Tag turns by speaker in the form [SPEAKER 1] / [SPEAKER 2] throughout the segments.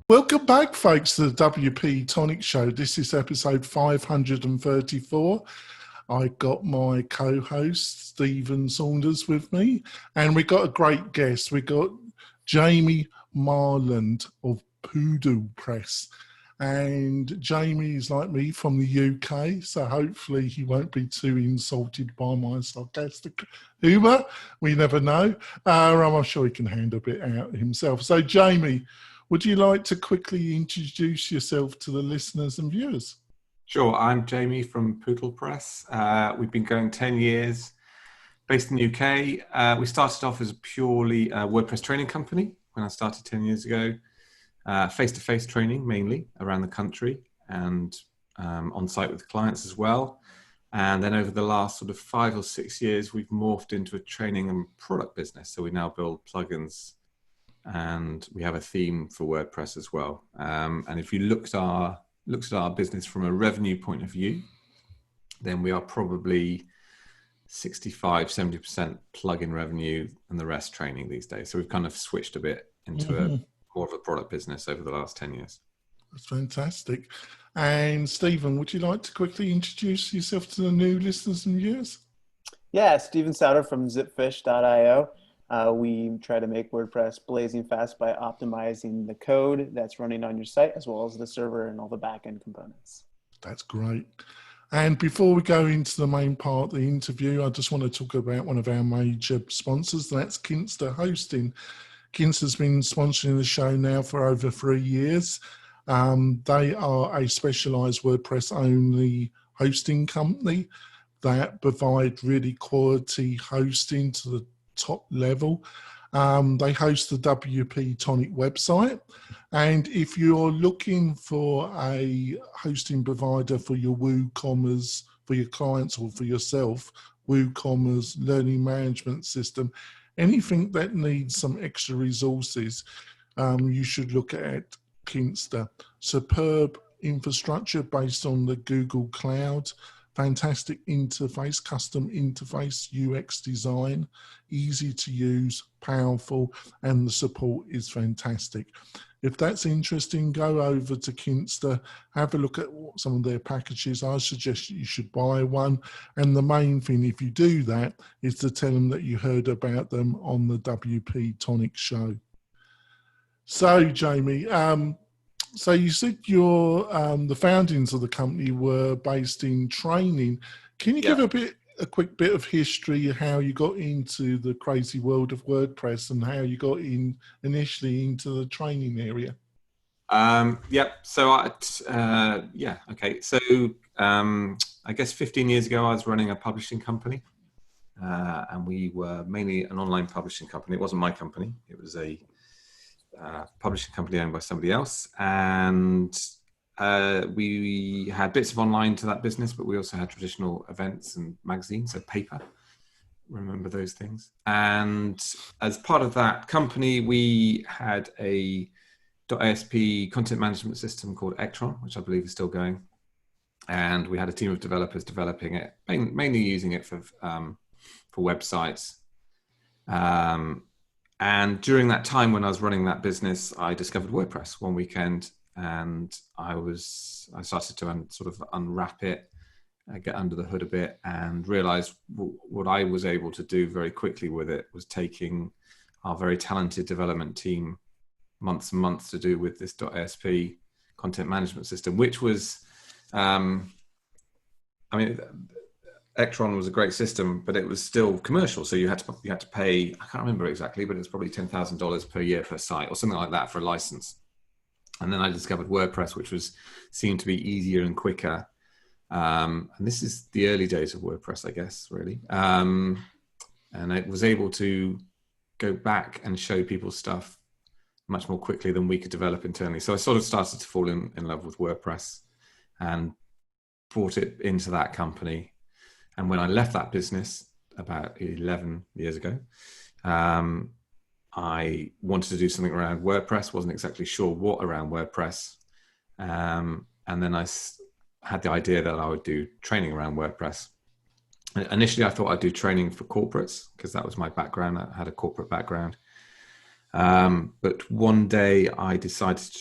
[SPEAKER 1] Welcome back, folks, to the WP-Tonic show. This is episode 534. I got my co-host, Stephen Saunders, with me, and we got a great guest. We got Jamie Marsland of PootlePress. And Jamie is like me from the UK, so hopefully he won't be too insulted by my sarcastic humour. We never know. I'm sure he can handle a bit out himself. So, Jamie, would you like to quickly introduce yourself to the listeners and viewers?
[SPEAKER 2] Sure, I'm Jamie from PootlePress. We've been going 10 years, based in the UK. We started off as a purely WordPress training company when I started 10 years ago. Face-to-face training mainly around the country and on-site with clients as well. And then over the last sort of 5 or 6 years, we've morphed into a training and product business. So we now build plugins and we have a theme for WordPress as well. And if you looked at our business from a revenue point of view, then we are probably 65-70% plugin revenue and the rest training these days. So we've kind of switched a bit into more of a product business over the last 10 years.
[SPEAKER 1] That's fantastic. And Stephen, would you like to quickly introduce yourself to the new listeners and viewers?
[SPEAKER 3] Yeah, Stephen Souter from zipfish.io. We try to make WordPress blazing fast by optimizing the code that's running on your site, as well as the server and all the backend components.
[SPEAKER 1] That's great. And before we go into the main part of the interview, I just want to talk about one of our major sponsors. That's Kinsta Hosting. Kinsta's been sponsoring the show now for over 3 years. They are a specialized WordPress-only hosting company that provide really quality hosting to the top level. They host the WP-Tonic website. And if you're looking for a hosting provider for your WooCommerce, for your clients or for yourself, WooCommerce learning management system, anything that needs some extra resources, you should look at Kinsta. Superb infrastructure based on the Google Cloud, fantastic interface, custom interface, UX design, easy to use, powerful, and the support is fantastic. If that's interesting, go over to Kinsta, have a look at some of their packages. I suggest you should buy one. And the main thing, if you do that, is to tell them that you heard about them on the WP-Tonic show. So, Jamie, so you said the foundings of the company were based in training. Can you give a quick bit of history of how you got into the crazy world of WordPress and how you got initially into the training area?
[SPEAKER 2] So I guess 15 years ago I was running a publishing company, and we were mainly an online publishing company. It wasn't my company; it was a publishing company owned by somebody else, and we had bits of online to that business, but we also had traditional events and magazines, so paper. Remember those things. And as part of that company, we had a .asp content management system called Ektron, which I believe is still going. And we had a team of developers developing it, mainly using it for websites. And during that time when I was running that business, I discovered WordPress one weekend, and I started to sort of unwrap it, get under the hood a bit, and realize what I was able to do very quickly with it was taking our very talented development team months and months to do with this .asp content management system, which was, Ektron was a great system, but it was still commercial. So you had to pay, I can't remember exactly, but it's probably $10,000 per year per site or something like that for a license. And then I discovered WordPress, which seemed to be easier and quicker. And this is the early days of WordPress, I guess, really. And I was able to go back and show people stuff much more quickly than we could develop internally. So I sort of started to fall in love with WordPress and brought it into that company. And when I left that business about 11 years ago, I wanted to do something around WordPress, wasn't exactly sure what around WordPress. And then I had the idea that I would do training around WordPress. Initially, I thought I'd do training for corporates because that was my background. I had a corporate background. But one day I decided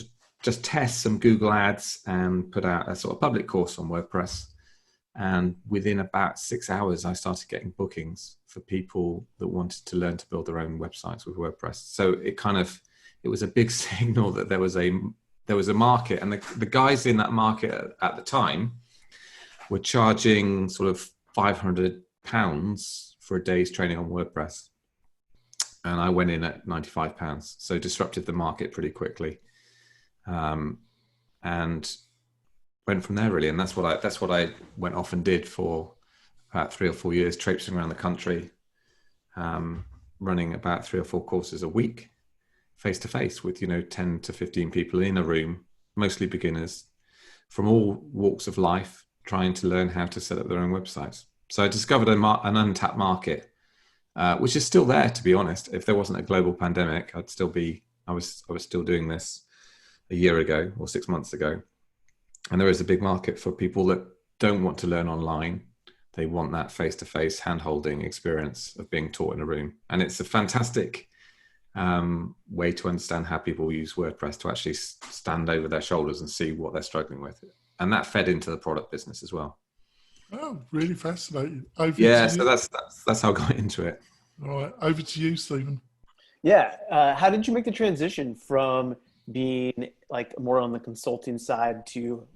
[SPEAKER 2] just test some Google ads and put out a sort of public course on WordPress. And within about 6 hours, I started getting bookings for people that wanted to learn to build their own websites with WordPress. So it was a big signal that there was a market, and the guys in that market at the time were charging sort of £500 for a day's training on WordPress. And I went in at £95. So disrupted the market pretty quickly. And went from there really. And that's what I went off and did for about 3 or 4 years, traipsing around the country, running about 3 or 4 courses a week, face to face with, 10 to 15 people in a room, mostly beginners from all walks of life, trying to learn how to set up their own websites. So I discovered an untapped market, which is still there, to be honest. If there wasn't a global pandemic, I was still doing this a year ago or 6 months ago. And there is a big market for people that don't want to learn online. They want that face-to-face hand-holding experience of being taught in a room. And it's a fantastic way to understand how people use WordPress, to actually stand over their shoulders and see what they're struggling with. And that fed into the product business as well.
[SPEAKER 1] Oh, really fascinating.
[SPEAKER 2] So that's how I got into it.
[SPEAKER 1] All right, over to you, Stephen.
[SPEAKER 3] Yeah. How did you make the transition from being like more on the consulting side to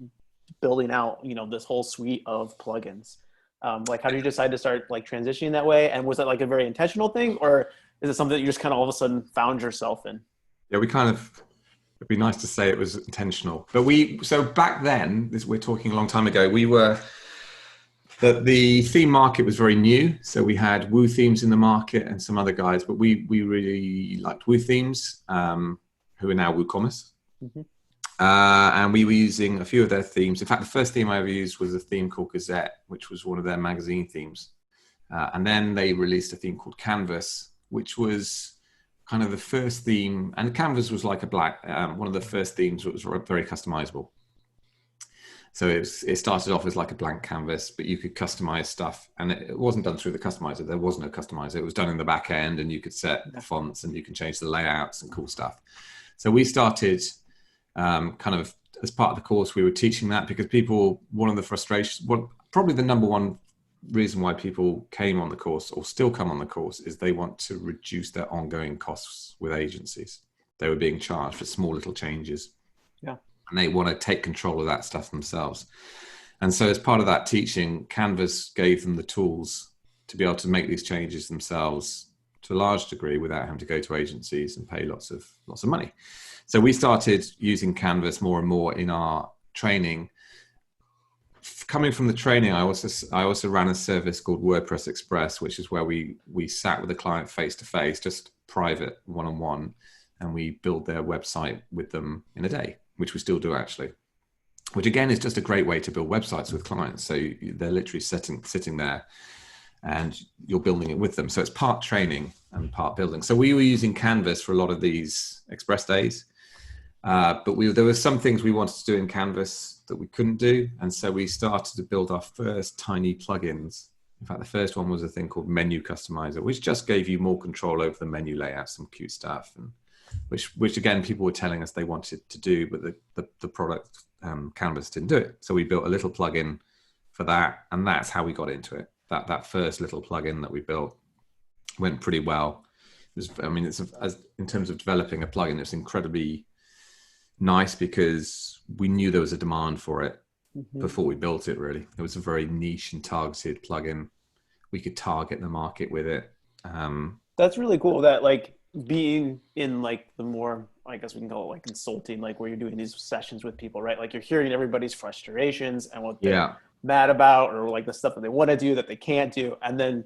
[SPEAKER 3] building out, this whole suite of plugins? Like, how did you decide to start like transitioning that way? And was that like a very intentional thing, or is it something that you just kind of all of a sudden found yourself in?
[SPEAKER 2] Yeah, it'd be nice to say it was intentional, but so back then, we're talking a long time ago, the theme market was very new. So we had Woo Themes in the market and some other guys, but we really liked Woo Themes, who are now WooCommerce.
[SPEAKER 3] Mm-hmm.
[SPEAKER 2] And we were using a few of their themes. In fact, the first theme I ever used was a theme called Gazette, which was one of their magazine themes. And then they released a theme called Canvas, which was kind of the first theme. And Canvas was like one of the first themes that was very customizable. So it started off as like a blank canvas, but you could customize stuff. And it wasn't done through the customizer. There was no customizer. It was done in the back end, and you could set the fonts and you can change the layouts and cool stuff. So we started kind of as part of the course, we were teaching that because one of the frustrations, probably the number one reason why people came on the course or still come on the course is they want to reduce their ongoing costs with agencies. They were being charged for small little changes.
[SPEAKER 3] Yeah.
[SPEAKER 2] And they want to take control of that stuff themselves. And so as part of that teaching, Canvas gave them the tools to be able to make these changes themselves to a large degree without having to go to agencies and pay lots of money. So we started using Canvas more and more in our training. Coming from the training, I also ran a service called WordPress Express, which is where we sat with the client face to face, just private one-on-one, and we build their website with them in a day, which we still do actually, which again is just a great way to build websites with clients. So they're literally sitting there and you're building it with them. So it's part training and part building. So we were using Canvas for a lot of these Express days, but there were some things we wanted to do in Canvas that we couldn't do. And so we started to build our first tiny plugins. In fact, the first one was a thing called Menu Customizer, which just gave you more control over the menu layout, some cute stuff, and which again, people were telling us they wanted to do, but the product Canvas didn't do it. So we built a little plugin for that, and that's how we got into it. That first little plugin that we built went pretty well. In terms of developing a plugin, it's incredibly nice because we knew there was a demand for it before we built it. Really, it was a very niche and targeted plugin. We could target the market with it.
[SPEAKER 3] That's really cool. That like being in like the more, I guess we can call it like consulting, like where you're doing these sessions with people, right? Like you're hearing everybody's frustrations and what they're mad about, or like the stuff that they want to do that they can't do, and then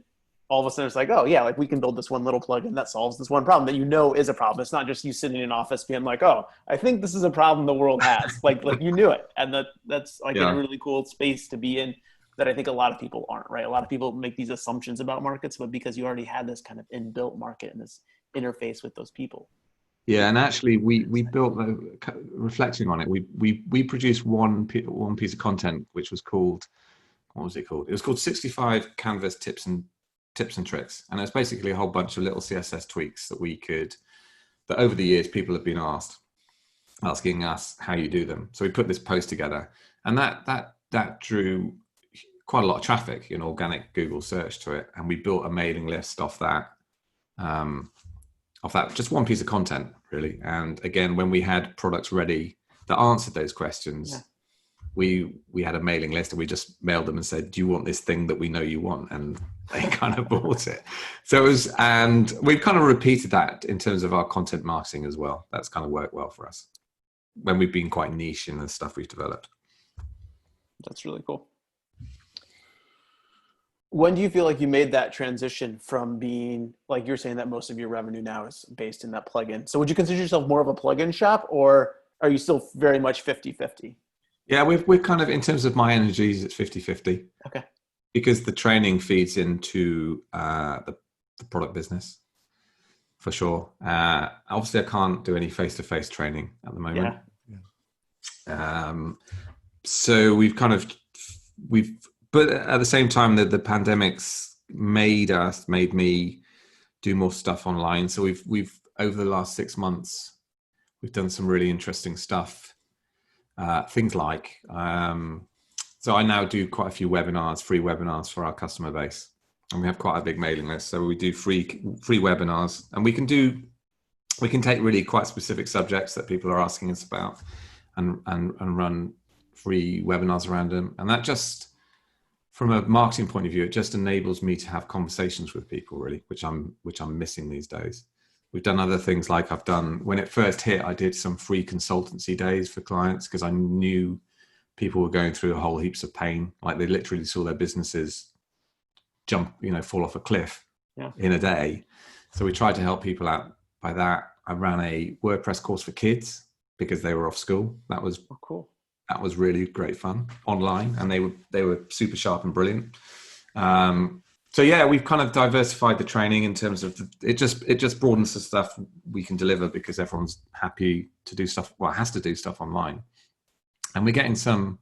[SPEAKER 3] all of a sudden it's like, oh yeah, like we can build this one little plugin that solves this one problem that is a problem. It's not just you sitting in an office being like, oh, I think this is a problem the world has. like you knew it, and that's like a really cool space to be in. That I think a lot of people aren't, right? A lot of people make these assumptions about markets, but because you already had this kind of inbuilt market and this interface with those people.
[SPEAKER 2] Yeah, and actually, we built, reflecting on it, we produced one piece of content which was called, what was it called? It was called 65 Canvas tips and tricks, and it was basically a whole bunch of little CSS tweaks that over the years people have been asked. asking us how you do them. So we put this post together, and that drew quite a lot of traffic in organic Google search to it, and we built a mailing list off that. Just one piece of content, really. And again, when we had products ready that answered those questions, we had a mailing list, and we just mailed them and said, do you want this thing that we know you want? And they kind of bought it. So it was, and we've kind of repeated that in terms of our content marketing as well. That's kind of worked well for us when we've been quite niche in the stuff we've developed.
[SPEAKER 3] That's really cool. When do you feel like you made that transition from being, like you're saying that most of your revenue now is based in that plugin? So would you consider yourself more of a plugin shop, or are you still very much 50-50?
[SPEAKER 2] Yeah, we're kind of, in terms of my energies, it's 50-50.
[SPEAKER 3] Okay.
[SPEAKER 2] Because the training feeds into the product business, for sure. Obviously, I can't do any face-to-face training at the moment. So but at the same time, the pandemic's made me do more stuff online. So we've over the last 6 months, we've done some really interesting stuff. Things like, so I now do quite a few webinars, free webinars for our customer base, and we have quite a big mailing list. So we do free webinars, and we can take really quite specific subjects that people are asking us about, and run free webinars around them. And that just, from a marketing point of view, it just enables me to have conversations with people, really, which I'm missing these days. We've done other things, like when it first hit, I did some free consultancy days for clients, because I knew people were going through a whole heaps of pain. Like, they literally saw their businesses fall off a cliff in a day. So we tried to help people out by that. I ran a WordPress course for kids because they were off school. That was
[SPEAKER 3] cool.
[SPEAKER 2] That was really great fun online, and they were super sharp and brilliant. So yeah, we've kind of diversified the training in terms of it just broadens the stuff we can deliver, because everyone's happy to do stuff. Well, has to do stuff online, and we're getting some,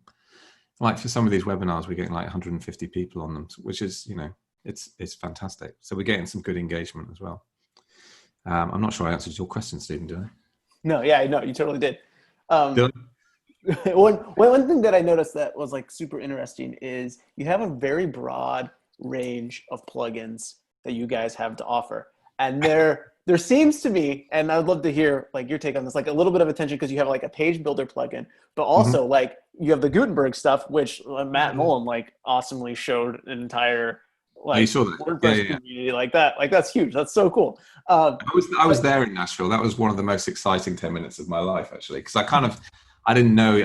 [SPEAKER 2] like for some of these webinars, we're getting like 150 people on them, which is, it's fantastic. So we're getting some good engagement as well. I'm not sure I answered your question, Stephen, did I?
[SPEAKER 3] No, yeah, no, you totally did.
[SPEAKER 2] Did I?
[SPEAKER 3] One thing that I noticed that was like super interesting is you have a very broad range of plugins that you guys have to offer, and there seems to be, and I'd love to hear like your take on this, like a little bit of attention, because you have like a page builder plugin, but also like you have the Gutenberg stuff, which Matt Mullen like awesomely showed an entire like WordPress community like that. Like, that's huge. That's so cool.
[SPEAKER 2] I was there in Nashville. That was one of the most exciting 10 minutes of my life, actually, because I didn't know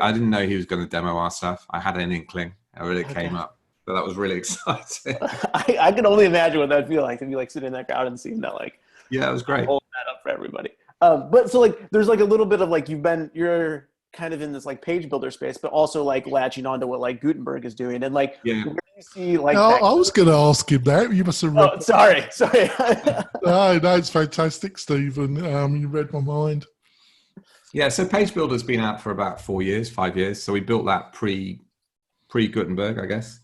[SPEAKER 2] he was going to demo our stuff. I had an inkling. It really came up. So that was really exciting.
[SPEAKER 3] I can only imagine what that'd feel like to be like sitting in that crowd and seeing that, like,
[SPEAKER 2] yeah, it was great.
[SPEAKER 3] Hold that up for everybody. But so like, there's like a little bit of like, you're kind of in this like page builder space, but also like latching onto what like Gutenberg is doing, and like, where do you see like?
[SPEAKER 1] No, I was going to ask him that. You must have read.
[SPEAKER 3] Oh, sorry.
[SPEAKER 1] No, it's fantastic, Stephen. You read my mind.
[SPEAKER 2] Yeah, so Page Builder's been out for about 5 years. So we built that pre Gutenberg, I guess,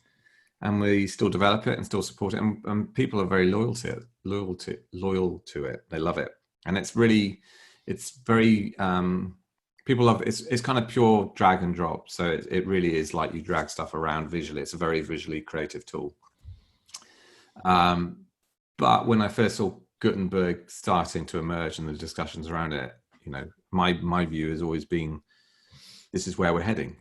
[SPEAKER 2] and we still develop it and still support it, and people are very loyal to it. They love it, and it's very people love it. It's kind of pure drag and drop. So it really is like you drag stuff around visually. It's a very visually creative tool. But when I first saw Gutenberg starting to emerge and the discussions around it, my view has always been, this is where we're heading,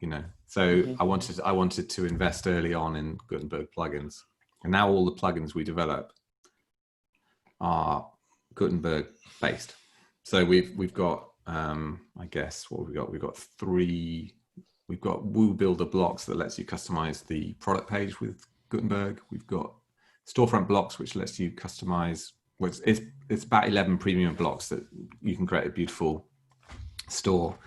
[SPEAKER 2] So I wanted to invest early on in Gutenberg plugins, and now all the plugins we develop are Gutenberg based. So we've got I guess what we've got three. We've got Woo Builder blocks that lets you customize the product page with Gutenberg. We've got Storefront blocks, which lets you customize. Well, it's about 11 premium blocks that you can create a beautiful store.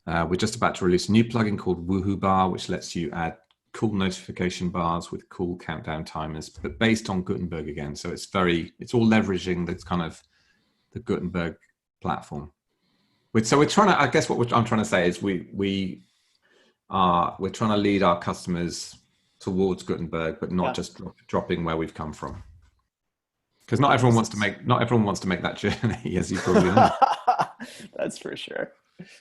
[SPEAKER 2] We're just about to release a new plugin called Woohoo Bar, which lets you add cool notification bars with cool countdown timers, but based on Gutenberg again. So it's all leveraging the kind of the Gutenberg platform. So we're trying to, I guess what I'm trying to say is we're trying to lead our customers towards Gutenberg, but not just dropping where we've come from. Because not everyone wants to make that journey, as you probably know.
[SPEAKER 3] That's for sure.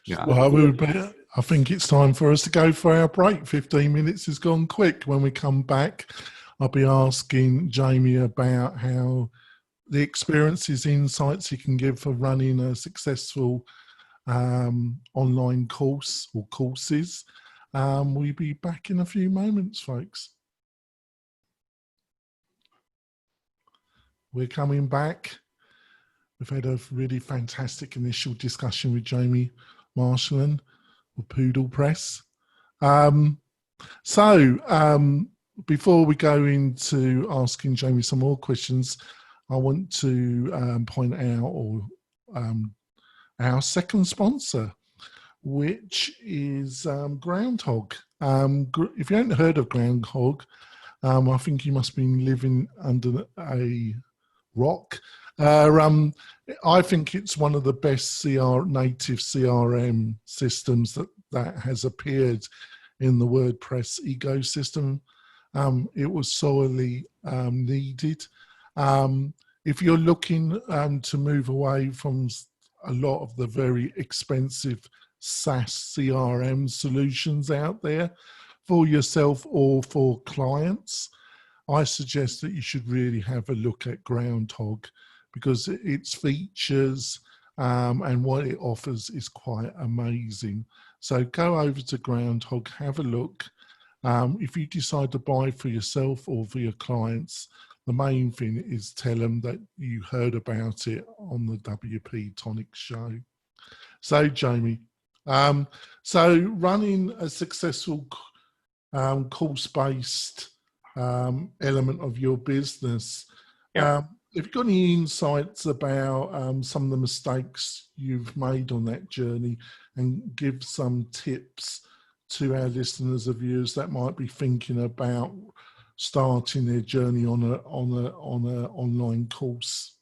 [SPEAKER 2] Yeah.
[SPEAKER 1] Well, I think it's time for us to go for our break. 15 minutes has gone quick. When we come back, I'll be asking Jamie about how the experiences, insights he can give for running a successful online course or courses. We'll be back in a few moments, folks. We're coming back. We've had a really fantastic initial discussion with Jamie Marsland of PootlePress. Before we go into asking Jamie some more questions, I want to point out our second sponsor, which is Groundhog. If you haven't heard of Groundhog, I think you must be living under a rock. I think it's one of the best native CRM systems that has appeared in the WordPress ecosystem. It was sorely needed. If you're looking to move away from a lot of the very expensive SaaS CRM solutions out there for yourself or for clients, I suggest that you should really have a look at Groundhog, because its features and what it offers is quite amazing. So go over to Groundhog, have a look. If you decide to buy for yourself or for your clients, the main thing is tell them that you heard about it on the WP-Tonic show. So Jamie, so running a successful course-based element of your business,
[SPEAKER 2] Yeah.
[SPEAKER 1] have you got any insights about some of the mistakes you've made on that journey, and give some tips to our listeners or viewers that might be thinking about starting their journey on an online course?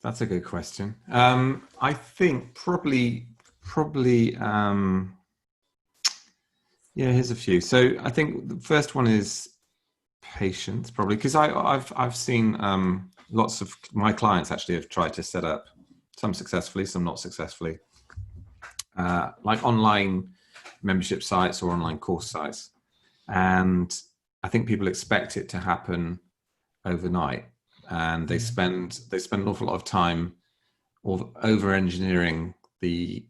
[SPEAKER 2] That's a good question. I think probably yeah, here's a few. So I think the first one is patience, probably, because I've seen lots of my clients actually have tried to set up, some successfully, some not successfully, like online membership sites or online course sites. And I think people expect it to happen overnight, and they spend an awful lot of time over engineering the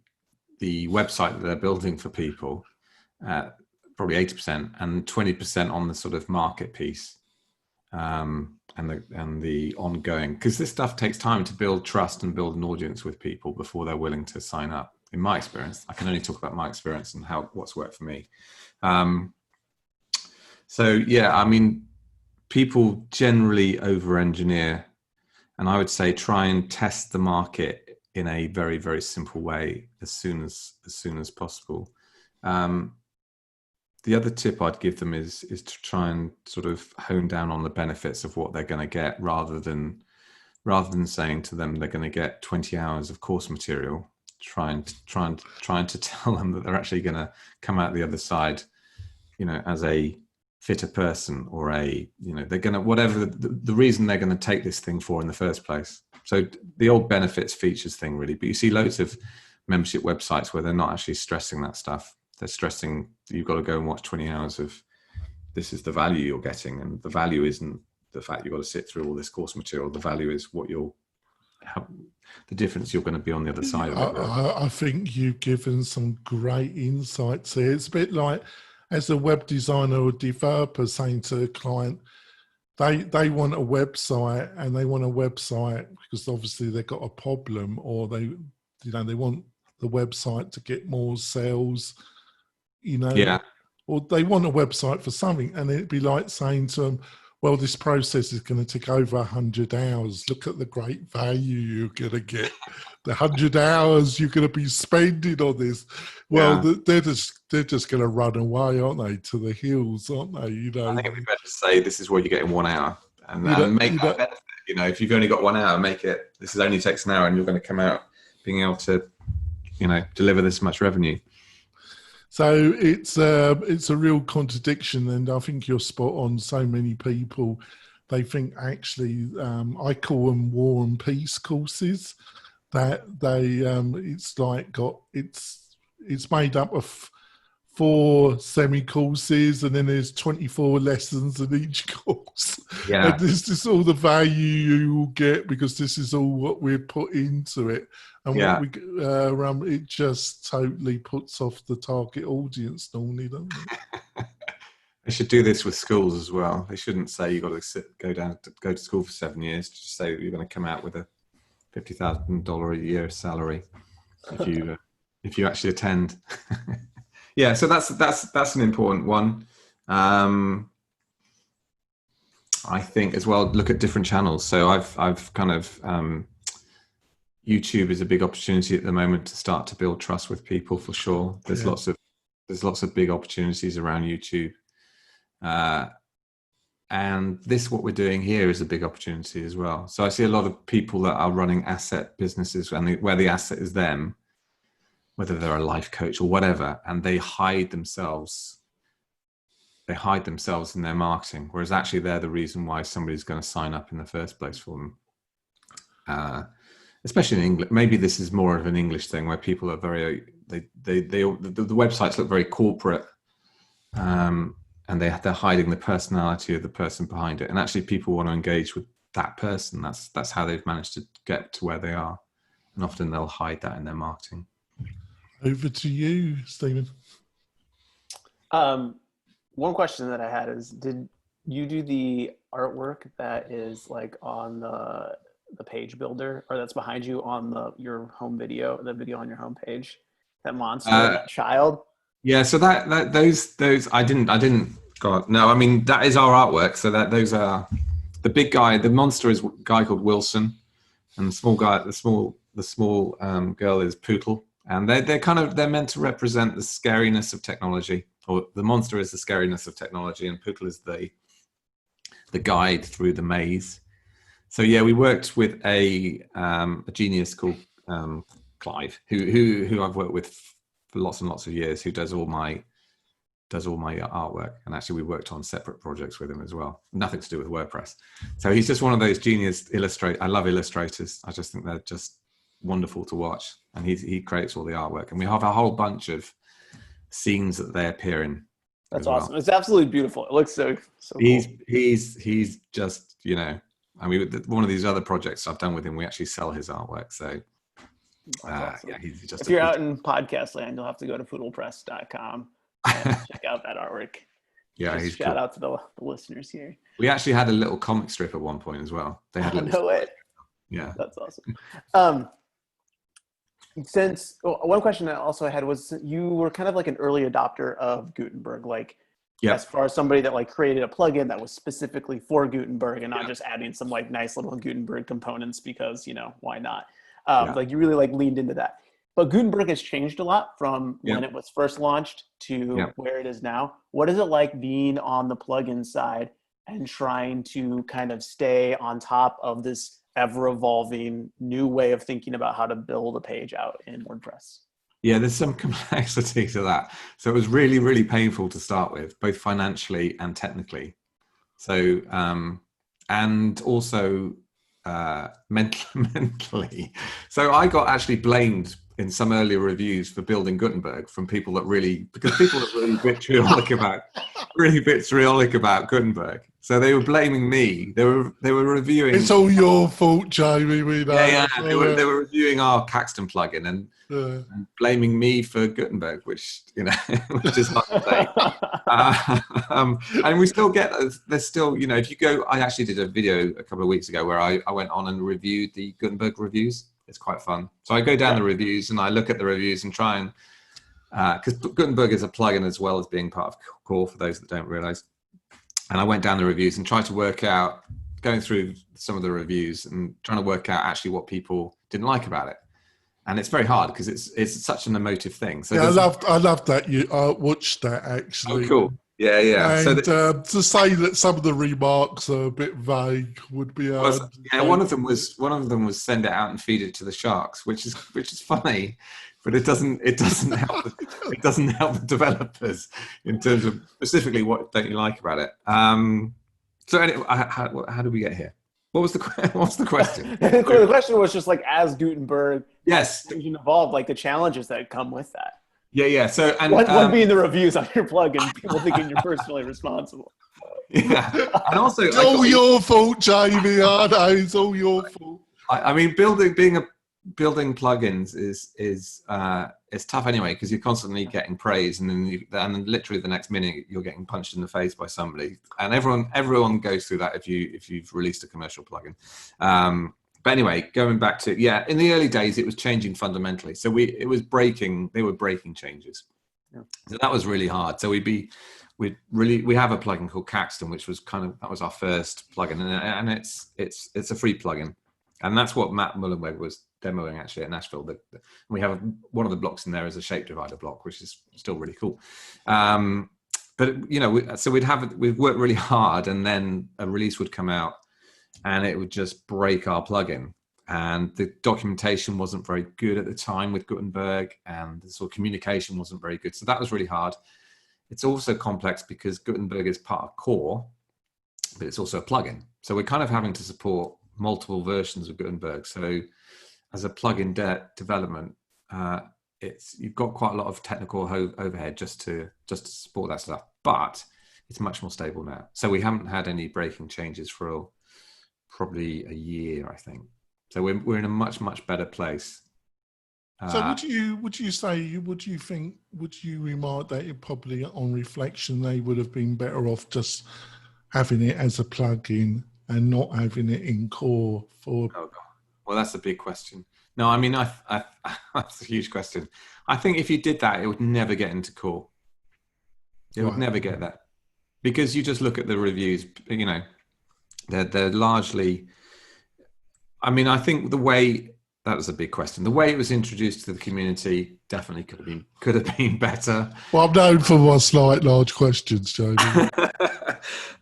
[SPEAKER 2] website that they're building for people, probably 80%, and 20% on the sort of market piece, and the ongoing, because this stuff takes time to build trust and build an audience with people before they're willing to sign up. In my experience, I can only talk about my experience and what's worked for me. So yeah, I mean, people generally over-engineer, and I would say try and test the market in a very, very simple way as soon as possible. The other tip I'd give them is to try and sort of hone down on the benefits of what they're going to get, rather than saying to them they're going to get 20 hours of course material. Trying to tell them that they're actually going to come out the other side, as a fitter person, or they're going to, whatever the reason they're going to take this thing for in the first place. So the old benefits features thing, really. But you see loads of membership websites where they're not actually stressing that stuff. They're stressing you've got to go and watch 20 hours of, this is the value you're getting, and the value isn't the fact you've got to sit through all this course material. The value is the difference you're going to be on the other side of it.
[SPEAKER 1] I think you've given some great insights here. It's a bit like, as a web designer or developer, saying to a client, they want a website, and they want a website because obviously they've got a problem, or they want the website to get more sales,
[SPEAKER 2] Yeah.
[SPEAKER 1] or they want a website for something, and it'd be like saying to them, well, this process is going to take over 100 hours. Look at the great value you're going to get. The 100 hours you're going to be spending on this. Well, yeah. they're just going to run away, aren't they, to the hills, aren't they?
[SPEAKER 2] I think it'd be better to say this is what you get in 1 hour, and make that benefit. If you've only got 1 hour, make it. This only takes an hour, and you're going to come out being able to, deliver this much revenue.
[SPEAKER 1] So it's a real contradiction, and I think you're spot on. So many people, they think actually, I call them war and peace courses. that they it's like it's made up of 4 semi-courses, and then there's 24 lessons in each course.
[SPEAKER 2] Yeah.
[SPEAKER 1] And this is all the value you will get because this is all what we're put into it. And
[SPEAKER 2] Yeah.
[SPEAKER 1] what we it just totally puts off the target audience normally, doesn't it?
[SPEAKER 2] They should do this with schools as well. They shouldn't say you've got to go to school for 7 years. Just say you're going to come out with a $50,000 a year salary if you actually attend. Yeah, so that's an important one. I think as well, look at different channels. So I've kind of YouTube is a big opportunity at the moment to start to build trust with people, for sure. There's lots of big opportunities around YouTube. And what we're doing here is a big opportunity as well. So I see a lot of people that are running asset businesses where the asset is them, whether they're a life coach or whatever, and they hide themselves in their marketing, whereas actually they're the reason why somebody's going to sign up in the first place for them. Especially in English. Maybe this is more of an English thing where people are the websites look very corporate, and they're hiding the personality of the person behind it. And actually people want to engage with that person. That's how they've managed to get to where they are. And often they'll hide that in their marketing.
[SPEAKER 1] Over to you, Stephen.
[SPEAKER 3] One question that I had is, did you do the artwork that is like on the page builder, or that's behind you on your home video, the video on your home page? That monster, that child? Yeah,
[SPEAKER 2] so those I didn't. God, no. I mean, that is our artwork. So those are the big guy. The monster is a guy called Wilson, and the small girl is Pootle. And they're meant to represent the scariness of technology, or the monster is the scariness of technology, and Pootle is the guide through the maze. So yeah, we worked with a genius called Clive, who I've worked with for lots and lots of years, who does all my artwork. And actually we worked on separate projects with him as well. Nothing to do with WordPress. So he's just one of those genius illustrators. I love illustrators. I just think they're just wonderful to watch. And he creates all the artwork. And we have a whole bunch of scenes that they appear in.
[SPEAKER 3] That's awesome. Well. It's absolutely beautiful. It looks so cool.
[SPEAKER 2] He's just, I mean, one of these other projects I've done with him, we actually sell his artwork. So
[SPEAKER 3] awesome.
[SPEAKER 2] Yeah, he's just.
[SPEAKER 3] If you're out in podcast land, you'll have to go to PootlePress.com and check out that artwork.
[SPEAKER 2] Yeah,
[SPEAKER 3] he's shout out to the listeners here.
[SPEAKER 2] We actually had a little comic strip at one point as well. They had
[SPEAKER 3] no way.
[SPEAKER 2] Yeah,
[SPEAKER 3] that's awesome. One question I also had was, you were kind of like an early adopter of Gutenberg, like as far as somebody that like created a plugin that was specifically for Gutenberg and not just adding some like nice little Gutenberg components because, why not? Like you really like leaned into that. But Gutenberg has changed a lot from when it was first launched to where it is now. What is it like being on the plugin side and trying to kind of stay on top of this ever-evolving new way of thinking about how to build a page out in WordPress?
[SPEAKER 2] Yeah, there's some complexity to that. So it was really, really painful to start with, both financially and technically. So, and also mentally. So I got actually blamed in some earlier reviews for building Gutenberg from people that because people are really vitriolic about Gutenberg. So they were blaming me. They were reviewing.
[SPEAKER 1] It's all your fault, Jamie.
[SPEAKER 2] Yeah. They were reviewing our Caxton plugin and blaming me for Gutenberg, which which is hard to say. And we still get there's still if you go. I actually did a video a couple of weeks ago where I went on and reviewed the Gutenberg reviews. It's quite fun. So I go down the reviews and I look at the reviews and try and because Gutenberg is a plugin as well as being part of Core for those that don't realize. And I went down the reviews and tried to work out, going through some of the reviews and trying to work out actually what people didn't like about it. And it's very hard because it's such an emotive thing. So
[SPEAKER 1] I loved that. I watched that actually.
[SPEAKER 2] Oh, cool. Yeah.
[SPEAKER 1] And to say that some of the remarks are a bit vague would be hard.
[SPEAKER 2] One of them was send it out and feed it to the sharks, which is funny, but it doesn't help the developers in terms of specifically what don't you like about it. So anyway, how did we get here? What was the what was the question?
[SPEAKER 3] The question was just like, as Gutenberg,
[SPEAKER 2] Yes.
[SPEAKER 3] evolved, like the challenges that come with that.
[SPEAKER 2] Yeah. So, and
[SPEAKER 3] One being the reviews on your plugin, people thinking you're personally responsible.
[SPEAKER 2] yeah, and also
[SPEAKER 1] It's all your fault, Jamie. I know it's all your fault.
[SPEAKER 2] I mean, building plugins is tough anyway, because you're constantly getting praise, and then literally the next minute you're getting punched in the face by somebody, and everyone goes through that if you've released a commercial plugin. But anyway, going back to, in the early days it was changing fundamentally. So they were breaking changes.
[SPEAKER 3] Yeah.
[SPEAKER 2] So that was really hard. So we have a plugin called Caxton, which was that was our first plugin, and it's a free plugin. And that's what Matt Mullenweg was demoing actually at Nashville. We have one of the blocks in there is a shape divider block, which is still really cool. But we'd work really hard, and then a release would come out, and it would just break our plugin. And the documentation wasn't very good at the time with Gutenberg, and the sort of communication wasn't very good. So that was really hard. It's also complex because Gutenberg is part of core, but it's also a plugin. So we're kind of having to support multiple versions of Gutenberg. So as a plugin development, you've got quite a lot of technical overhead just to support that stuff, but it's much more stable now. So we haven't had any breaking changes for probably a year, I think. So we're in a much better place.
[SPEAKER 1] So would you remark that it probably, on reflection, they would have been better off just having it as a plugin and not having it in core for?
[SPEAKER 2] Oh God. Well, that's a big question. No, I mean, that's a huge question. I think if you did that, it would never get into core. It would never get that, because you just look at the reviews. You know, they're largely. I mean, I think that was a big question. The way it was introduced to the community definitely could have been better.
[SPEAKER 1] Well, I'm known for my large questions, Jamie.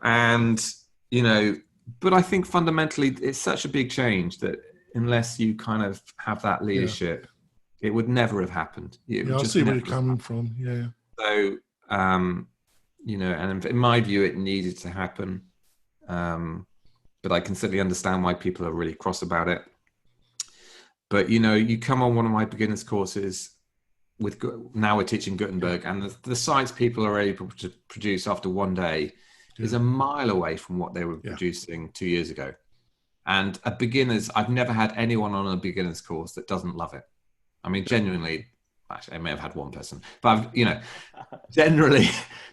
[SPEAKER 2] And but I think fundamentally it's such a big change that unless you kind of have that leadership, it would never have happened.
[SPEAKER 1] I see where you're coming from. Yeah.
[SPEAKER 2] So, and in my view, it needed to happen. But I can certainly understand why people are really cross about it. But, you come on one of my beginners courses now we're teaching Gutenberg, and the sites people are able to produce after one day is a mile away from what they were producing 2 years ago. And I've never had anyone on a beginner's course that doesn't love it. I mean, genuinely, actually, I may have had one person, but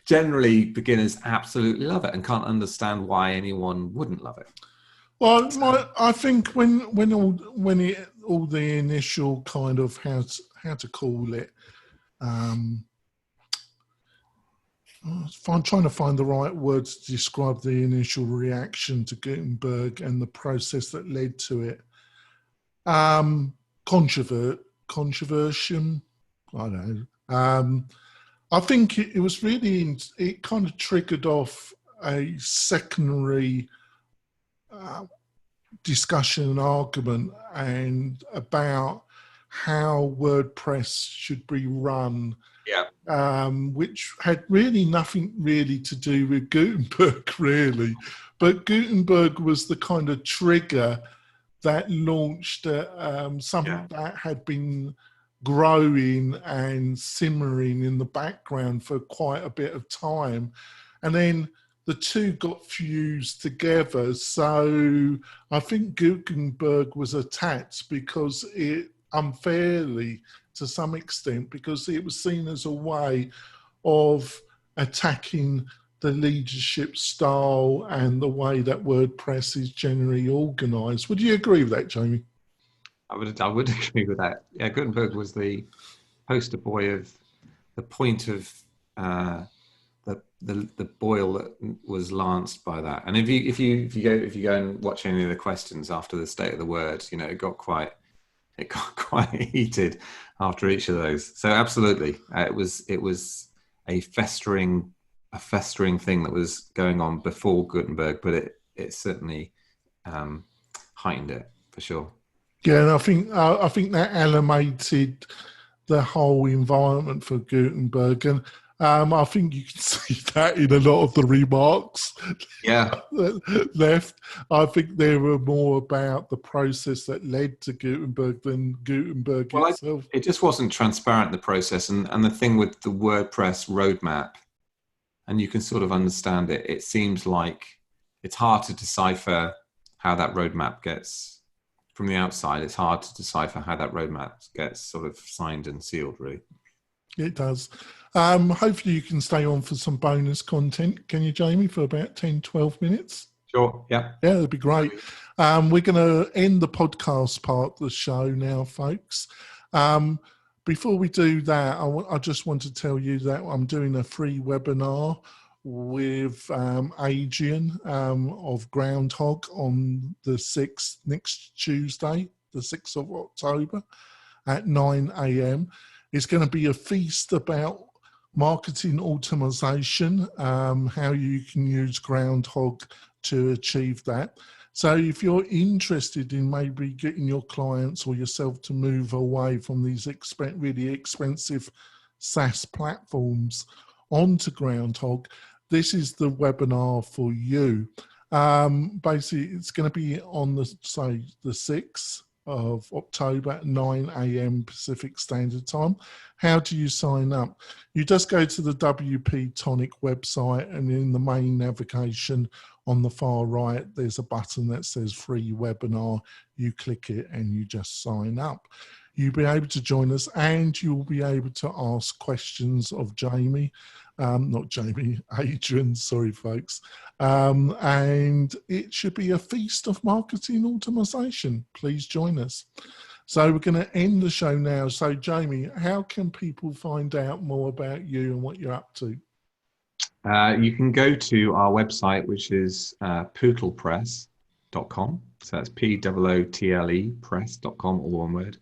[SPEAKER 2] generally beginners absolutely love it and can't understand why anyone wouldn't love it.
[SPEAKER 1] Well, I think when all the initial kind of how to call it, I'm trying to find the right words to describe the initial reaction to Gutenberg and the process that led to it. Controversial. I don't know. I think it was really, it kind of triggered off a secondary discussion and argument and about how WordPress should be run, which had really nothing really to do with Gutenberg, really. But Gutenberg was the kind of trigger that launched something that had been growing and simmering in the background for quite a bit of time. And then the two got fused together. So I think Gutenberg was attacked because it unfairly, to some extent, because it was seen as a way of attacking the leadership style and the way that WordPress is generally organized. Would you agree with that, Jamie?
[SPEAKER 2] I would agree with that. Yeah, Gutenberg was the poster boy of the point of the boil that was lanced by that. And if you go and watch any of the questions after the State of the Word, it got quite heated after each of those. So absolutely, it was a festering thing that was going on before Gutenberg, but it certainly heightened it for sure.
[SPEAKER 1] Yeah, and I think that animated the whole environment for Gutenberg. And I think you can see that in a lot of the remarks
[SPEAKER 2] Yeah.
[SPEAKER 1] left. I think they were more about the process that led to Gutenberg than Gutenberg
[SPEAKER 2] Well,
[SPEAKER 1] itself.
[SPEAKER 2] it just wasn't transparent, the process. And the thing with the WordPress roadmap, and you can sort of understand it, it seems like it's hard to decipher how that roadmap gets, from the outside, it's hard to decipher how that roadmap gets sort of signed and sealed, really.
[SPEAKER 1] It does. Hopefully you can stay on for some bonus content. Can you, Jamie, for about 10, 12 minutes?
[SPEAKER 2] Sure, yeah.
[SPEAKER 1] Yeah, that'd be great. We're going to end the podcast part of the show now, folks. Before we do that, I just want to tell you that I'm doing a free webinar with Adrian of Groundhog on the 6th, next Tuesday, the 6th of October at 9 a.m. It's going to be a feast about marketing automation, how you can use Groundhog to achieve that. So if you're interested in maybe getting your clients or yourself to move away from these really expensive SaaS platforms onto Groundhog, this is the webinar for you. Basically, it's going to be on the 6th of October at 9 a.m. Pacific Standard Time. How do you sign up? You just go to the WP-Tonic website, and in the main navigation on the far right, there's a button that says free webinar. You click it and you just sign up. You'll be able to join us, and you'll be able to ask questions of Jamie. Not Jamie, Adrian, sorry folks. And it should be a feast of marketing automation. Please join us. So we're going to end the show now. So Jamie, how can people find out more about you and what you're up to?
[SPEAKER 2] You can go to our website, which is PootlePress.com. So that's POOTLE press.com, all one word.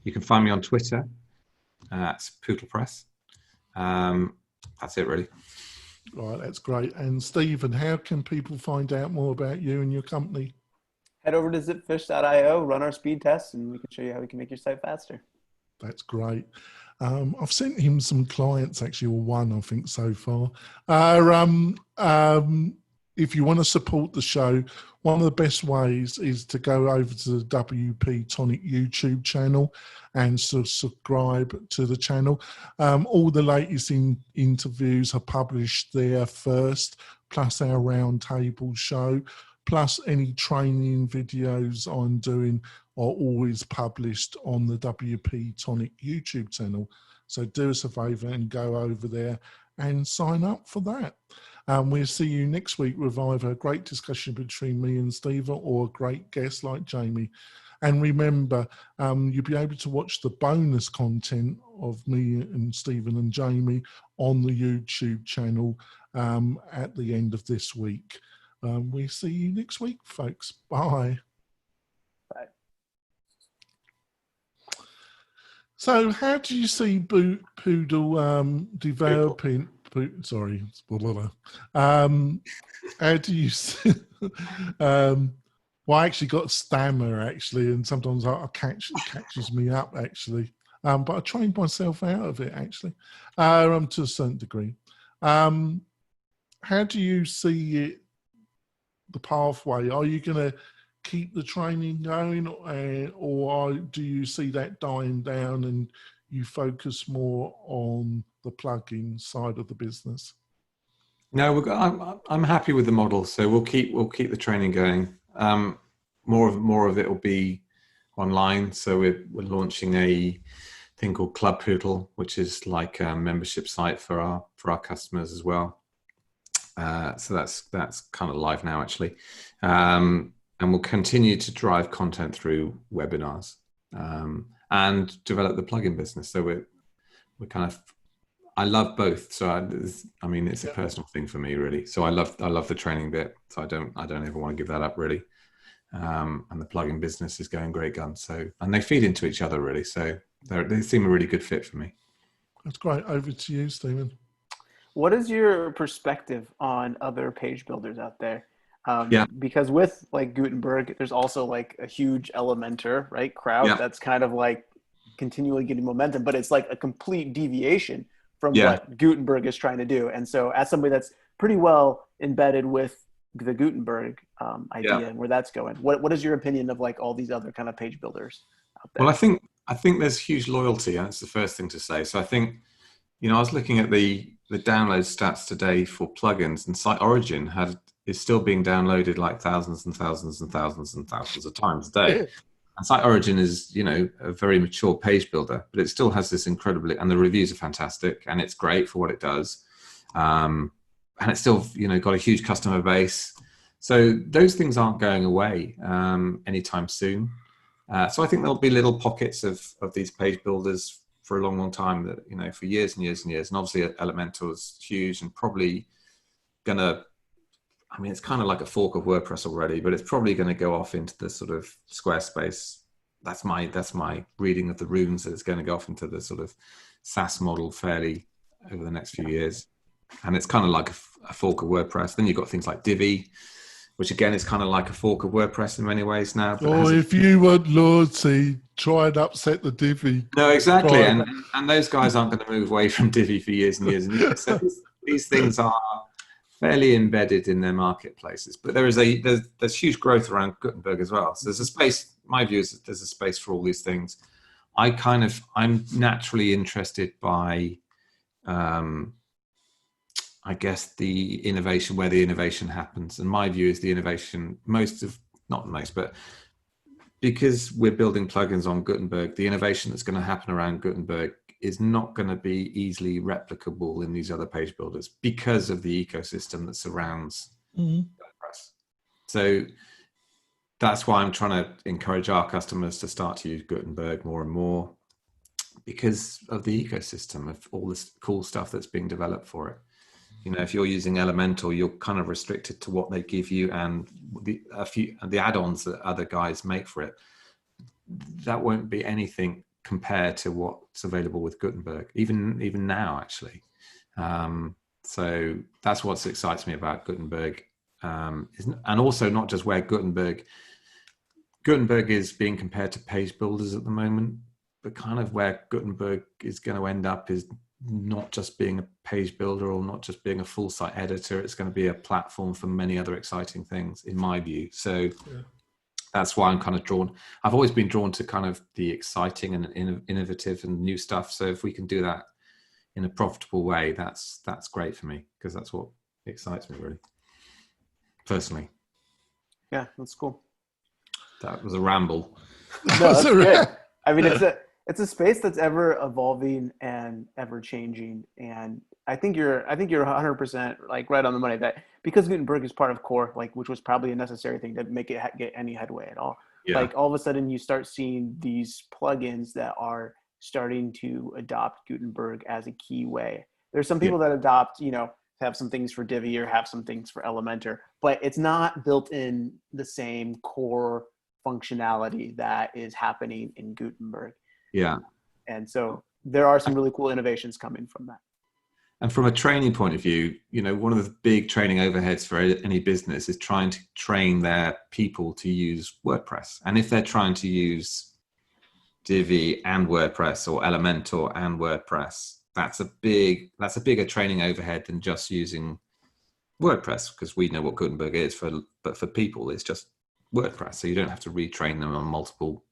[SPEAKER 2] You can find me on Twitter. That's PootlePress. That's it, really.
[SPEAKER 1] All right, that's great. And Stephen, how can people find out more about you and your company?
[SPEAKER 3] Head over to zipfish.io, run our speed test, and we can show you how we can make your site faster.
[SPEAKER 1] That's great. I've sent him some clients, actually, or one, I think, so far. If you want to support the show, one of the best ways is to go over to the WP-Tonic YouTube channel and subscribe to the channel. All the latest interviews are published there first, plus our roundtable show, plus any training videos I'm doing are always published on the WP-Tonic YouTube channel. So do us a favor and go over there and sign up for that. We'll see you next week with either a great discussion between me and Stephen or a great guest like Jamie. And remember, you'll be able to watch the bonus content of me and Stephen and Jamie on the YouTube channel at the end of this week. We'll see you next week, folks. Bye.
[SPEAKER 3] Bye.
[SPEAKER 1] So how do you see Poodle developing? Sorry, how do you see, well, I actually got stammer actually, and sometimes it catches me up actually, but I trained myself out of it actually, to a certain degree. How do you see it, the pathway? Are you going to keep the training going, or do you see that dying down and you focus more on the plugin side of the business?
[SPEAKER 2] No, I'm happy with the model, so we'll keep the training going. More of it will be online. So we're launching a thing called Club Poodle, which is like a membership site for our customers as well. So that's kind of live now actually, and we'll continue to drive content through webinars and develop the plugin business. So we're kind of, I love both. So I mean, it's a personal thing for me, really. So I love the training bit. So I don't ever want to give that up, really. And the plugin business is going great guns. So, and they feed into each other, really. So they seem a really good fit for me.
[SPEAKER 1] That's great. Over to you, Stephen.
[SPEAKER 3] What is your perspective on other page builders out there? Because with like Gutenberg, there's also like a huge Elementor, right? Crowd that's kind of like continually getting momentum, but it's like a complete deviation from
[SPEAKER 2] Yeah.
[SPEAKER 3] what Gutenberg is trying to do. And so as somebody that's pretty well embedded with the Gutenberg idea and where that's going, what is your opinion of like all these other kind of page builders out there?
[SPEAKER 2] Well, I think there's huge loyalty. That's the first thing to say. So I think, you know, I was looking at the download stats today for plugins, and Site Origin is still being downloaded like thousands and thousands and thousands and thousands of times a day. And Site Origin is, you know, a very mature page builder, but it still has this incredibly, and the reviews are fantastic, and it's great for what it does. And it's still, you know, got a huge customer base. So those things aren't going away anytime soon. So I think there'll be little pockets of these page builders for a long, long time, that, you know, for years and years and years. And obviously Elementor is huge and probably gonna, I mean, it's kind of like a fork of WordPress already, but it's probably going to go off into the sort of Squarespace. That's my reading of the runes, that it's going to go off into the sort of SaaS model fairly over the next few years. And it's kind of like a fork of WordPress. Then you've got things like Divi, which again is kind of like a fork of WordPress in many ways now. But
[SPEAKER 1] or if you want loyalty, try and upset the Divi.
[SPEAKER 2] No, exactly. And those guys aren't going to move away from Divi for years and years and years. So these things are fairly embedded in their marketplaces, but there's huge growth around Gutenberg as well. So there's a space. My view is that there's a space for all these things. I'm naturally interested by, I guess, the innovation, where the innovation happens. And my view is the innovation, but because we're building plugins on Gutenberg, the innovation that's going to happen around Gutenberg is not going to be easily replicable in these other page builders because of the ecosystem that surrounds WordPress. So that's why I'm trying to encourage our customers to start to use Gutenberg more and more, because of the ecosystem of all this cool stuff that's being developed for it. You know, if you're using Elementor, you're kind of restricted to what they give you and the add-ons that other guys make for it. That won't be anything compared to what's available with Gutenberg, even now, actually. So that's what excites me about Gutenberg, and also not just where Gutenberg is being compared to page builders at the moment, but kind of where Gutenberg is going to end up is not just being a page builder or not just being a full site editor. It's going to be a platform for many other exciting things, in my view. So that's why I'm kind of drawn. I've always been drawn to kind of the exciting and innovative and new stuff. So if we can do that in a profitable way, that's great for me, because that's what excites me, really, personally.
[SPEAKER 3] Yeah, that's cool.
[SPEAKER 2] That was a ramble.
[SPEAKER 3] No, that's good. I mean, it's a space that's ever evolving and ever changing. And I think you're 100% like right on the money, that because Gutenberg is part of core, like, which was probably a necessary thing to make it get any headway at all. Yeah. Like all of a sudden you start seeing these plugins that are starting to adopt Gutenberg as a key way. There's some people that adopt, you know, have some things for Divi or have some things for Elementor, but it's not built in the same core functionality that is happening in Gutenberg. Yeah. And so there are some really cool innovations coming from that.
[SPEAKER 2] And from a training point of view, you know, one of the big training overheads for any business is trying to train their people to use WordPress. And if they're trying to use Divi and WordPress or Elementor and WordPress, that's a bigger training overhead than just using WordPress, because we know what Gutenberg is, but for people, it's just WordPress. So you don't have to retrain them on multiple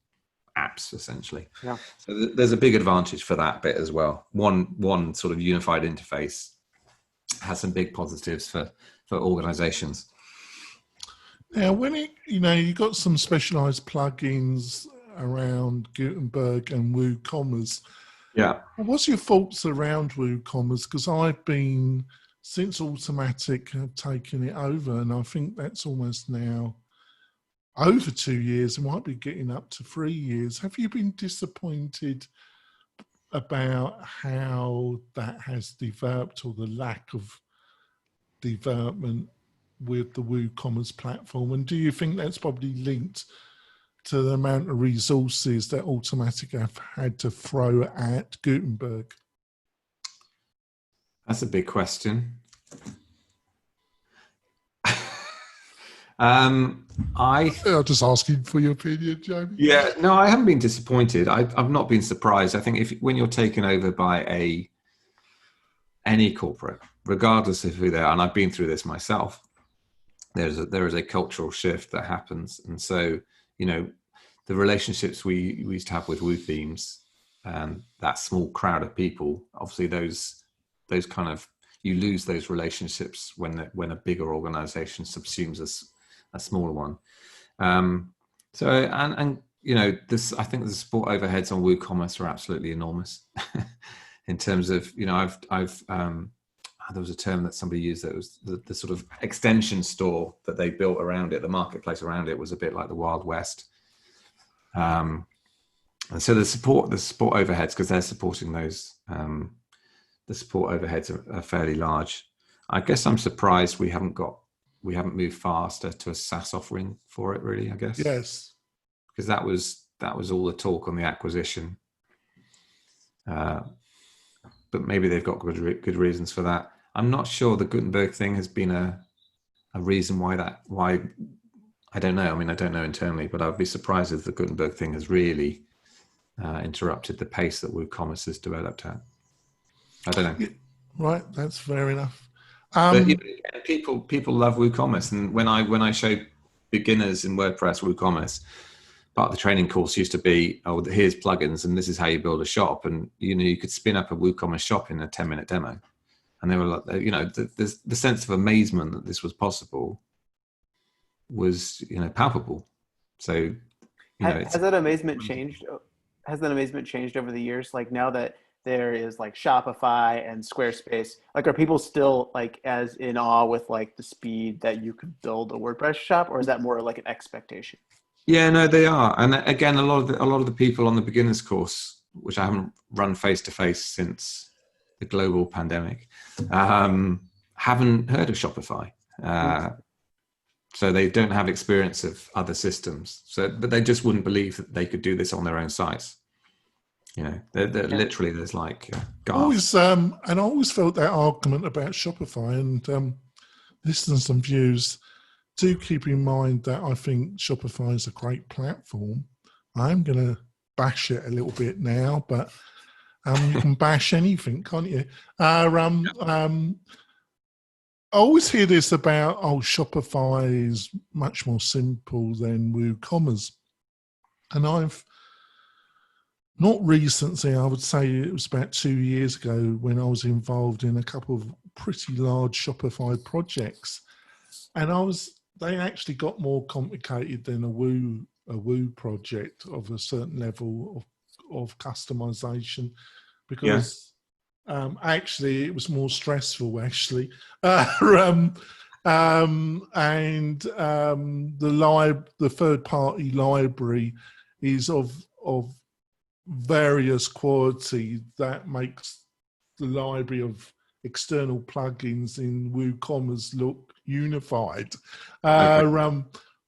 [SPEAKER 2] apps, essentially. Yeah. So there's a big advantage for that bit as well. One sort of unified interface has some big positives for organizations.
[SPEAKER 1] Now, when you got some specialized plugins around Gutenberg and WooCommerce.
[SPEAKER 2] Yeah.
[SPEAKER 1] What's your thoughts around WooCommerce? Because I've been, since Automatic have taken it over, and I think that's almost now over 2 years, it might be getting up to 3 years. Have you been disappointed about how that has developed, or the lack of development with the WooCommerce platform? And do you think that's probably linked to the amount of resources that Automatic have had to throw at Gutenberg?
[SPEAKER 2] That's a big question. I'm
[SPEAKER 1] just asking for your opinion, Jamie.
[SPEAKER 2] Yeah, no, I haven't been disappointed. I've not been surprised. I think when you're taken over by any corporate, regardless of who they are, and I've been through this myself, there is a cultural shift that happens. And so, you know, the relationships we used to have with Woo themes, that small crowd of people, obviously those kind of, you lose those relationships when a bigger organization subsumes a smaller one. So, and you know, I think the support overheads on WooCommerce are absolutely enormous in terms of, you know, there was a term that somebody used that was the sort of extension store that they built around it. The marketplace around it was a bit like the Wild West. And so the support overheads, because they're supporting those, the support overheads are fairly large. I guess I'm surprised we haven't moved faster to a SaaS offering for it, really, I guess.
[SPEAKER 1] Yes.
[SPEAKER 2] Because that was all the talk on the acquisition. But maybe they've got good reasons for that. I'm not sure the Gutenberg thing has been a reason why I don't know. I mean, I don't know internally, but I'd be surprised if the Gutenberg thing has really interrupted the pace that WooCommerce has developed at. I don't know.
[SPEAKER 1] Right, that's fair enough.
[SPEAKER 2] But you know, people love WooCommerce, and when I show beginners in WordPress WooCommerce, part of the training course used to be, oh, here's plugins, and this is how you build a shop, and you know, you could spin up a WooCommerce shop in a 10-minute demo, and they were like, you know, the sense of amazement that this was possible was, you know, palpable. So, you know,
[SPEAKER 3] has that amazement changed? Has that amazement changed over the years? Like now that there is like Shopify and Squarespace, like are people still like as in awe with like the speed that you could build a WordPress shop, or is that more like an expectation?
[SPEAKER 2] Yeah, no, they are. And again, a lot of the people on the beginners course, which I haven't run face to face since the global pandemic, haven't heard of Shopify. So they don't have experience of other systems. But they just wouldn't believe that they could do this on their own sites. You know, they're literally, there's like
[SPEAKER 1] always, and I always felt that argument about Shopify, and listening to some views. Do keep in mind that I think Shopify is a great platform. I'm going to bash it a little bit now, but you can bash anything, can't you? I always hear this about, Shopify is much more simple than WooCommerce. And I've not recently, I would say it was about 2 years ago when I was involved in a couple of pretty large Shopify projects. And they actually got more complicated than a Woo project of a certain level of customization, because actually it was more stressful actually. And the third party library is of various quality that makes the library of external plugins in WooCommerce look unified,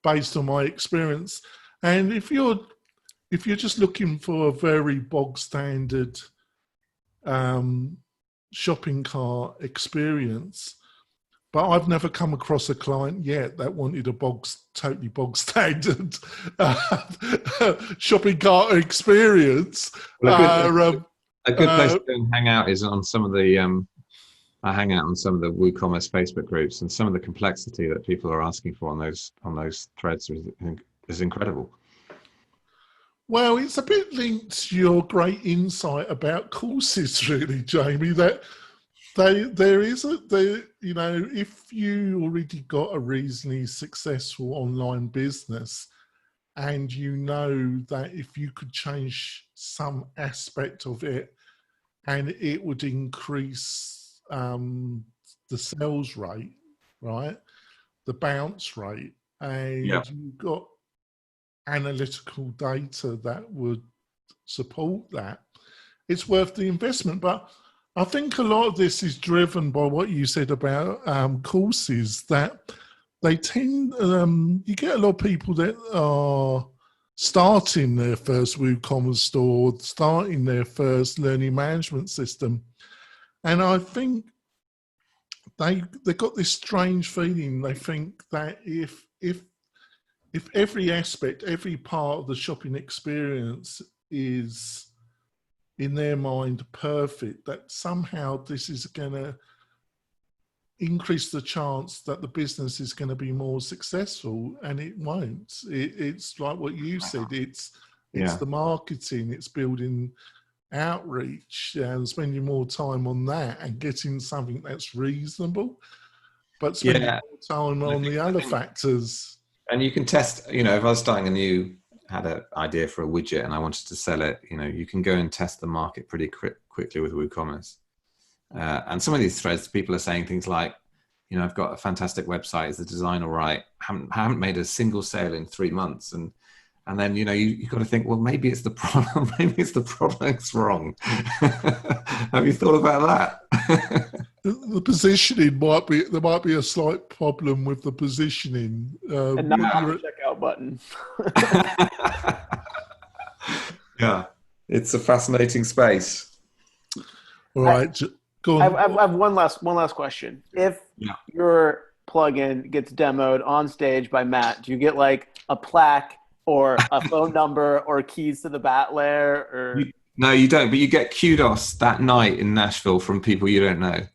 [SPEAKER 1] based on my experience. And if you're just looking for a very bog standard shopping cart experience, but I've never come across a client yet that wanted a totally bog standard shopping cart experience.
[SPEAKER 2] Well, a good place to go and hang out is on some of the I hang out on some of the WooCommerce Facebook groups, and some of the complexity that people are asking for on those threads is incredible.
[SPEAKER 1] Well, it's a bit linked to your great insight about courses, really, Jamie. That you know, if you already got a reasonably successful online business, and you know that if you could change some aspect of it, and it would increase the sales rate, right, the bounce rate, and you've got analytical data that would support that, it's worth the investment. But I think a lot of this is driven by what you said about courses, that they tend, you get a lot of people that are starting their first WooCommerce store, starting their first learning management system. And I think they got this strange feeling. They think that if every aspect, every part of the shopping experience is in their mind perfect, that somehow this is going to increase the chance that the business is going to be more successful, and it won't. It's like what you said, it's
[SPEAKER 2] Yeah.
[SPEAKER 1] the marketing, it's building outreach and spending more time on that and getting something that's reasonable, but spending more time on the other factors.
[SPEAKER 2] And you can test, if I was had an idea for a widget and I wanted to sell it, you can go and test the market pretty quickly with WooCommerce. And some of these threads, people are saying things like, I've got a fantastic website. Is the design all right? Haven't made a single sale in 3 months. And then, you've got to think, well, maybe it's the problem. Maybe it's the product's wrong. Have you thought about that?
[SPEAKER 1] The positioning there might be a slight problem with the positioning.
[SPEAKER 3] And not the checkout button.
[SPEAKER 2] Yeah, it's a fascinating space.
[SPEAKER 1] All right. Go on.
[SPEAKER 3] I have one last question. If your plugin gets demoed on stage by Matt, do you get like a plaque or a phone number or keys to the bat layer? Or
[SPEAKER 2] no, you don't. But you get kudos that night in Nashville from people you don't know.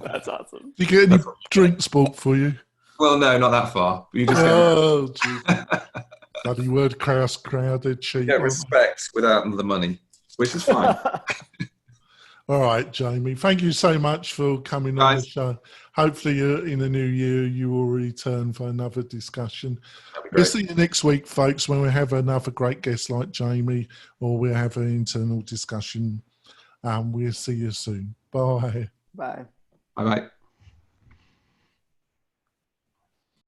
[SPEAKER 3] That's awesome.
[SPEAKER 1] Do you get any drinks bought for you?
[SPEAKER 2] Well, no, not that far. You just
[SPEAKER 1] bloody WordPress crowded cheap.
[SPEAKER 2] Get respect without the money, which is fine.
[SPEAKER 1] All right, Jamie. Thank you so much for coming on the show. Hopefully, in the new year, you will return for another discussion. We'll see you next week, folks, when we have another great guest like Jamie, or we'll have an internal discussion. We'll see you soon. Bye.
[SPEAKER 3] Bye.
[SPEAKER 2] Bye-bye.